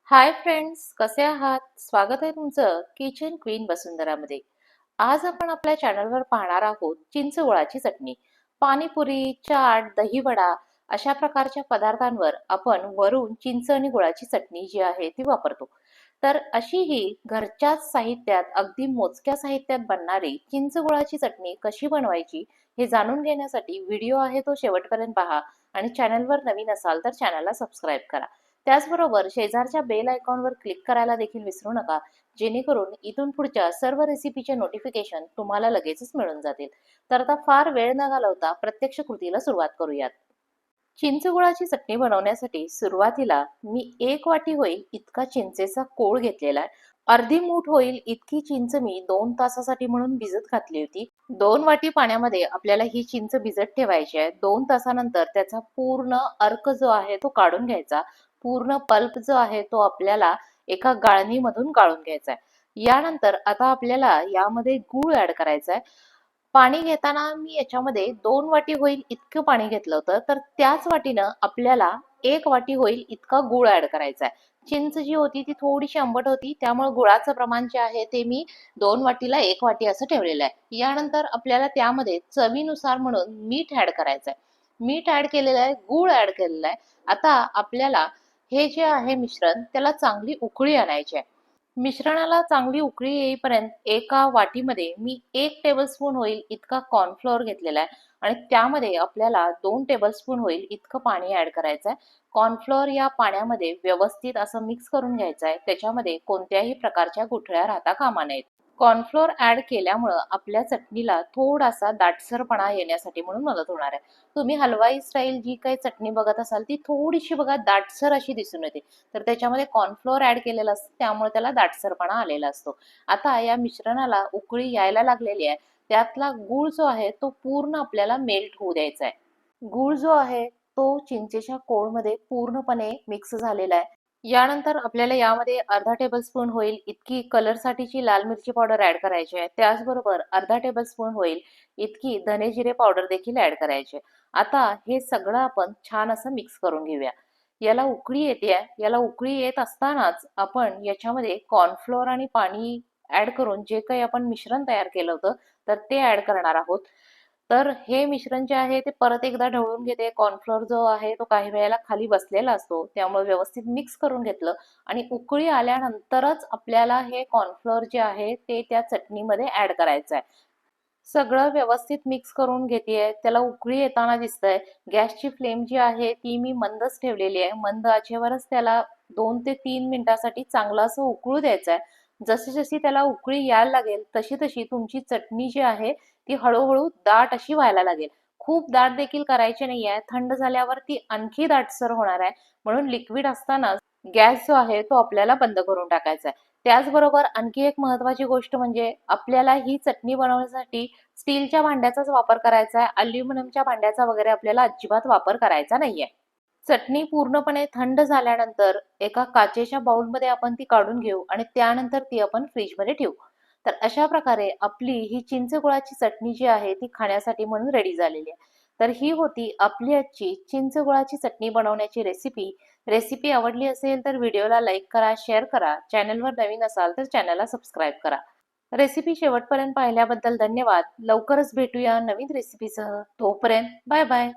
Hi friends, कसे आहात? स्वागत आहे तुमचं किचन क्वीन वसुंधरामध्ये. आज आपण आपल्या चॅनलवर पाहणार आहोत चिंचगुळाची चटणी. पाणीपुरी, चाट, दहीवडा अशा प्रकारच्या पदार्थांवर आपण वरून चिंच आणि गुळाची चटणी जी आहे ती वापरतो. तर अशी ही घरच्याच साहित्यात अगदी मोजक्या साहित्यात बनणारी चिंचगुळाची चटणी कशी बनवायची हे जाणून घेण्यासाठी व्हिडिओ आहे तो शेवटपर्यंत पहा आणि चॅनलवर नवीन असाल तर चॅनलला सबस्क्राईब करा. त्याचबरोबर शेजारच्या बेल आयकॉनवर क्लिक करायला देखील विसरू नका, जेणेकरून इथून पुढच्या सर्व रेसिपीचे नोटिफिकेशन तुम्हाला लगेचच मिळून जातील. तर आता फार वेळ न घालवता प्रत्यक्ष कृतीला सुरुवात करूयात. चिंचगुळाची चटणी बनवण्यासाठी सुरुवातीला मी 1 वाटी होईल इतका चिंचेचा कोळ घेतलेला आहे. अर्धी मूठ होईल इतकी चिंच मी 2 तासासाठी म्हणून भिजत घातली होती. 2 वाटी पाण्यामध्ये आपल्याला ही चिंच भिजत ठेवायची आहे. 2 तासानंतर त्याचा पूर्ण अर्क जो आहे तो काढून घ्यायचा. पूर्ण पल्प जो आहे तो आपल्याला एका गाळणीमधून गाळून घ्यायचा आहे. यानंतर आता आपल्याला यामध्ये गूळ ऍड करायचा आहे. पाणी घेताना मी याच्यामध्ये 2 वाटी होईल इतकं पाणी घेतलं होतं, तर त्याच वाटीनं आपल्याला 1 वाटी होईल इतका गूळ ऍड करायचा आहे. चिंच जी होती ती थोडीशी आंबट होती, त्यामुळे गुळाचं प्रमाण जे आहे ते मी 2 वाटीला 1 वाटी असं ठेवलेलं आहे. यानंतर आपल्याला त्यामध्ये चवीनुसार म्हणून मीठ ऍड करायचं आहे. मीठ ऍड केलेलं आहे, गूळ ऍड केलेला आहे. आता आपल्याला हे जे आहे मिश्रण त्याला चांगली उकळी आणायची आहे. मिश्रणाला चांगली उकळी येईपर्यंत एका वाटीमध्ये मी 1 टेबलस्पून होईल इतका कॉर्नफ्लोअर घेतलेला आहे आणि त्यामध्ये आपल्याला 2 टेबलस्पून होईल इतकं पाणी ऍड करायचं आहे. कॉर्नफ्लोअर या पाण्यामध्ये व्यवस्थित असं मिक्स करून घ्यायचं आहे. त्याच्यामध्ये कोणत्याही प्रकारच्या गुठळ्या राहता कामा नयेत. कॉर्नफ्लोअर ऍड केल्यामुळं आपल्या चटणीला थोडासा दाटसरपणा येण्यासाठी म्हणून मदत होणार आहे. तुम्ही हलवाई स्टाईल जी काही चटणी बघत असाल ती थोडीशी बघा दाटसर अशी दिसून येते, तर त्याच्यामध्ये कॉर्नफ्लोअर ऍड केलेलं असतं त्यामुळे त्याला दाटसरपणा आलेला असतो. आता या मिश्रणाला उकळी यायला लागलेली आहे. त्यातला गूळ जो आहे तो पूर्ण आपल्याला मेल्ट होऊ द्यायचा आहे. गूळ जो आहे तो चिंचेच्या कोळमध्ये पूर्णपणे मिक्स झालेला आहे. यानंतर आपल्याला यामध्ये अर्धा टेबलस्पून होईल इतकी कलरसाठीची लाल मिरची पावडर ऍड करायची आहे. त्याचबरोबर अर्धा टेबलस्पून होईल इतकी धने जिरे पावडर देखील ऍड करायची आहे. आता हे सगळं आपण छान असं मिक्स करून घेऊया. याला उकळी येते. याला उकळी येत असतानाच आपण याच्यामध्ये कॉर्नफ्लोअर आणि पाणी ऍड करून जे काही आपण मिश्रण तयार केलं होतं तर ते ऍड करणार आहोत. तर हे मिश्रण जे आहे ते परत एकदा ढवळून घेते. कॉर्नफ्लोअर जो आहे तो काही वेळेला खाली बसलेला असतो, त्यामुळे व्यवस्थित मिक्स करून घेतलं आणि उकळी आल्यानंतरच आपल्याला हे कॉर्नफ्लोअर जे आहे ते त्या चटणीमध्ये ऍड करायचं आहे. सगळं व्यवस्थित मिक्स करून घेतेय. त्याला उकळी येताना दिसतंय. गॅसची फ्लेम जी आहे ती मी मंदच ठेवलेली आहे. मंद आचेवरच त्याला 2 ते 3 मिनिटासाठी चांगलं असं उकळू द्यायचं आहे. जशी जशी त्याला उकळी यायला लागेल तशी तशी तुमची चटणी जी आहे ती हळूहळू दाट अशी व्हायला लागेल. खूप दाट देखील करायची नाही आहे. थंड झाल्यावर ती आणखी दाटसर होणार आहे. म्हणून लिक्विड असताना गॅस जो आहे तो आपल्याला बंद करून टाकायचा आहे. त्याचबरोबर आणखी एक महत्वाची गोष्ट म्हणजे आपल्याला ही चटणी बनवण्यासाठी स्टीलच्या भांड्याचाच वापर करायचा आहे. अल्युमिनियमच्या भांड्याचा वगैरे आपल्याला अजिबात वापर करायचा नाहीये. चटणी पूर्णपणे थंड झाल्यानंतर एका काचेच्या बाउलमध्ये आपण ती काढून घेऊ आणि त्यानंतर ती आपण फ्रीजमध्ये ठेवू. तर अशा प्रकारे आपली ही चिंचगुळाची चटणी जी आहे ती खाण्यासाठी म्हणून रेडी झालेली आहे. तर ही होती आपली आजची चिंचगुळाची चटणी बनवण्याची रेसिपी. रेसिपी आवडली असेल तर व्हिडिओला लाईक करा, शेअर करा. चॅनलवर नवीन असाल तर चॅनलला सबस्क्राईब करा. रेसिपी शेवटपर्यंत पाहिल्याबद्दल धन्यवाद. लवकरच भेटूया नवीन रेसिपीसह. तोपर्यंत बाय बाय.